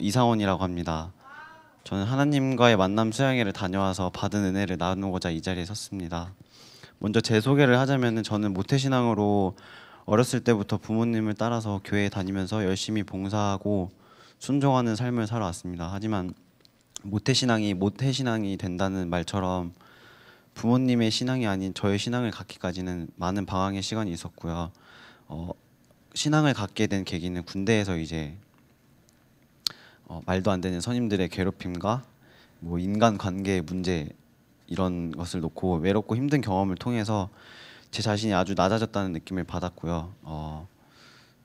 이상원이라고 합니다. 저는 하나님과의 만남 수양회를 다녀와서 받은 은혜를 나누고자 이 자리에 섰습니다. 먼저 제 소개를 하자면 저는 모태신앙으로 어렸을 때부터 부모님을 따라서 교회에 다니면서 열심히 봉사하고 순종하는 삶을 살아왔습니다. 하지만 모태신앙이 된다는 말처럼 부모님의 신앙이 아닌 저의 신앙을 갖기까지는 많은 방황의 시간이 있었고요. 신앙을 갖게 된 계기는 군대에서 이제 말도 안 되는 선임들의 괴롭힘과 뭐 인간 관계의 문제 이런 것을 놓고 외롭고 힘든 경험을 통해서 제 자신이 아주 낮아졌다는 느낌을 받았고요.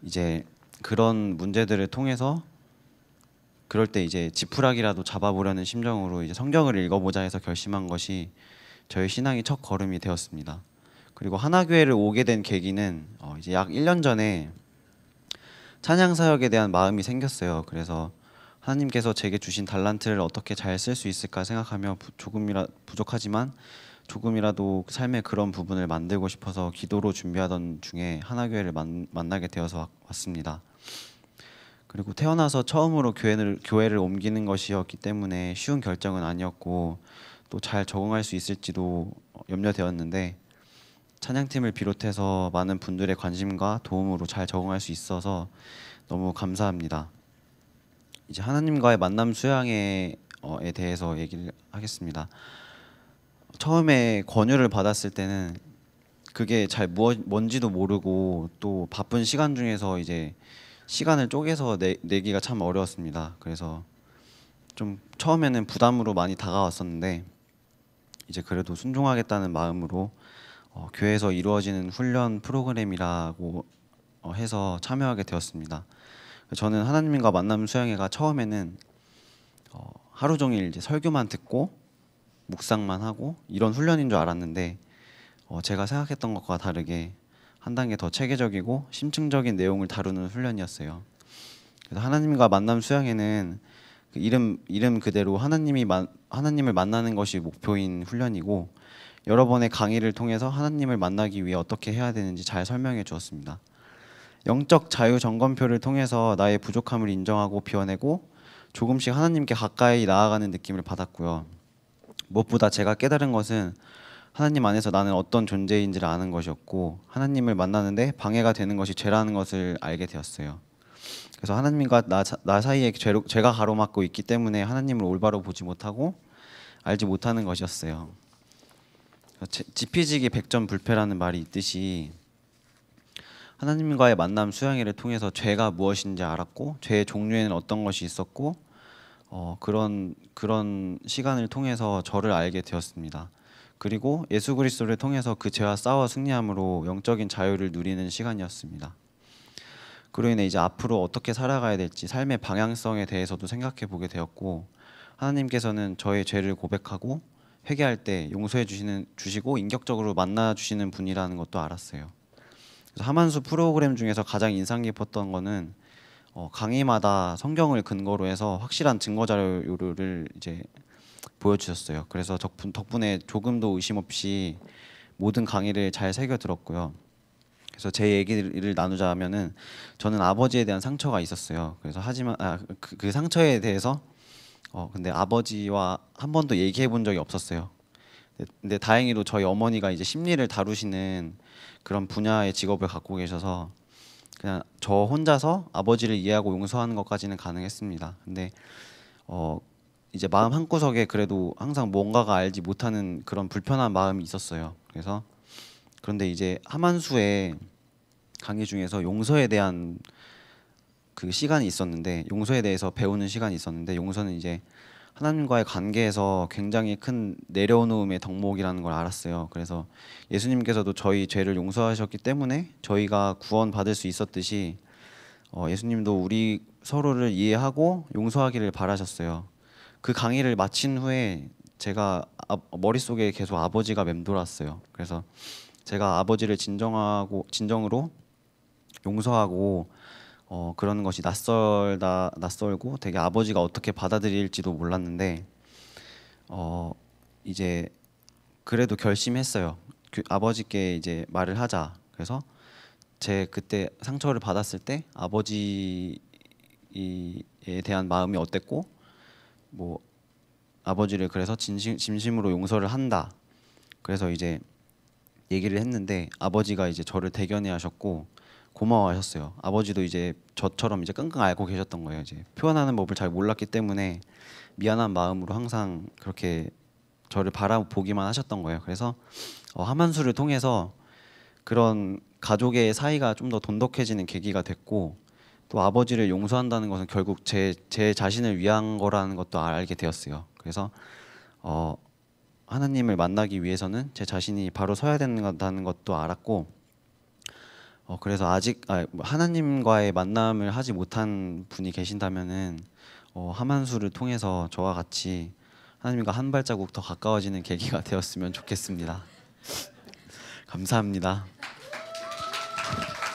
이제 그런 문제들을 통해서 그럴 때 이제 지푸라기라도 잡아보려는 심정으로 이제 성경을 읽어보자 해서 결심한 것이 저의 신앙의 첫 걸음이 되었습니다. 그리고 하나교회를 오게 된 계기는 이제 약 1년 전에 찬양 사역에 대한 마음이 생겼어요. 그래서 하나님께서 제게 주신 달란트를 어떻게 잘 쓸 수 있을까 생각하며 부족하지만 조금이라도 삶의 그런 부분을 만들고 싶어서 기도로 준비하던 중에 하나교회를 만나게 되어서 왔습니다. 그리고 태어나서 처음으로 교회를 옮기는 것이었기 때문에 쉬운 결정은 아니었고 또 잘 적응할 수 있을지도 염려되었는데 찬양팀을 비롯해서 많은 분들의 관심과 도움으로 잘 적응할 수 있어서 너무 감사합니다. 이제 하나님과의 만남 수양에 대해서 얘기를 하겠습니다. 처음에 권유를 받았을 때는 그게 잘 뭔지도 모르고 또 바쁜 시간 중에서 이제 시간을 쪼개서 내기가 참 어려웠습니다. 그래서 좀 처음에는 부담으로 많이 다가왔었는데 이제 그래도 순종하겠다는 마음으로 교회에서 이루어지는 훈련 프로그램이라고 해서 참여하게 되었습니다. 저는 하나님과 만남 수양회가 처음에는 하루 종일 이제 설교만 듣고 묵상만 하고 이런 훈련인 줄 알았는데 제가 생각했던 것과 다르게 한 단계 더 체계적이고 심층적인 내용을 다루는 훈련이었어요. 그래서 하나님과 만남 수양회는 그 이름 그대로 하나님을 만나는 것이 목표인 훈련이고 여러 번의 강의를 통해서 하나님을 만나기 위해 어떻게 해야 되는지 잘 설명해 주었습니다. 영적 자유 점검표를 통해서 나의 부족함을 인정하고 비워내고 조금씩 하나님께 가까이 나아가는 느낌을 받았고요. 무엇보다 제가 깨달은 것은 하나님 안에서 나는 어떤 존재인지를 아는 것이었고 하나님을 만나는데 방해가 되는 것이 죄라는 것을 알게 되었어요. 그래서 하나님과 나 사이에 죄가 가로막고 있기 때문에 하나님을 올바로 보지 못하고 알지 못하는 것이었어요. 지피지기 백전불패라는 말이 있듯이 하나님과의 만남 수양회를 통해서 죄가 무엇인지 알았고 죄의 종류에는 어떤 것이 있었고 그런 시간을 통해서 저를 알게 되었습니다. 그리고 예수 그리스도를 통해서 그 죄와 싸워 승리함으로 영적인 자유를 누리는 시간이었습니다. 그로 인해 이제 앞으로 어떻게 살아가야 될지 삶의 방향성에 대해서도 생각해 보게 되었고 하나님께서는 저의 죄를 고백하고 회개할 때 용서해 주시고 인격적으로 만나 주시는 분이라는 것도 알았어요. 그래서 하만수 프로그램 중에서 가장 인상 깊었던 거는 강의마다 성경을 근거로 해서 확실한 증거 자료를 이제 보여주셨어요. 그래서 덕분에 조금도 의심 없이 모든 강의를 잘 새겨 들었고요. 그래서 제 얘기를 나누자면은 저는 아버지에 대한 상처가 있었어요. 그래서 하지만 그 상처에 대해서 근데 아버지와 한 번도 얘기해 본 적이 없었어요. 근데 다행히도 저희 어머니가 이제 심리를 다루시는 그런 분야의 직업을 갖고 계셔서 그냥 저 혼자서 아버지를 이해하고 용서하는 것까지는 가능했습니다. 근데 이제 마음 한구석에 그래도 항상 뭔가가 알지 못하는 그런 불편한 마음이 있었어요. 그런데 이제 하만수의 강의 중에서 용서에 대한 그 시간이 있었는데 용서에 대해서 배우는 시간이 있었는데 용서는 이제 하나님과의 관계에서 굉장히 큰 내려놓음의 덕목이라는 걸 알았어요. 그래서 예수님께서도 저희 죄를 용서하셨기 때문에 저희가 구원받을 수 있었듯이 예수님도 우리 서로를 이해하고 용서하기를 바라셨어요. 그 강의를 마친 후에 제가 머릿속에 계속 아버지가 맴돌았어요. 그래서 제가 아버지를 진정으로 용서하고 그러는 것이 낯설고 되게 아버지가 어떻게 받아들일지도 몰랐는데 이제 그래도 결심했어요. 아버지께 이제 말을 하자. 그래서 제 그때 상처를 받았을 때 아버지의 대한 마음이 어땠고 뭐 아버지를 그래서 진심으로 용서를 한다. 그래서 이제 얘기를 했는데 아버지가 이제 저를 대견해 하셨고 고마워하셨어요. 아버지도 이제 저처럼 이제 끙끙 앓고 계셨던 거예요. 이제 표현하는 법을 잘 몰랐기 때문에 미안한 마음으로 항상 그렇게 저를 바라보기만 하셨던 거예요. 그래서 하만수를 통해서 그런 가족의 사이가 좀 더 돈독해지는 계기가 됐고 또 아버지를 용서한다는 것은 결국 제 자신을 위한 거라는 것도 알게 되었어요. 그래서 하나님을 만나기 위해서는 제 자신이 바로 서야 된다는 것도 알았고 그래서 아직 하나님과의 만남을 하지 못한 분이 계신다면은 하만수를 통해서 저와 같이 하나님과 한 발자국 더 가까워지는 계기가 되었으면 좋겠습니다. 감사합니다.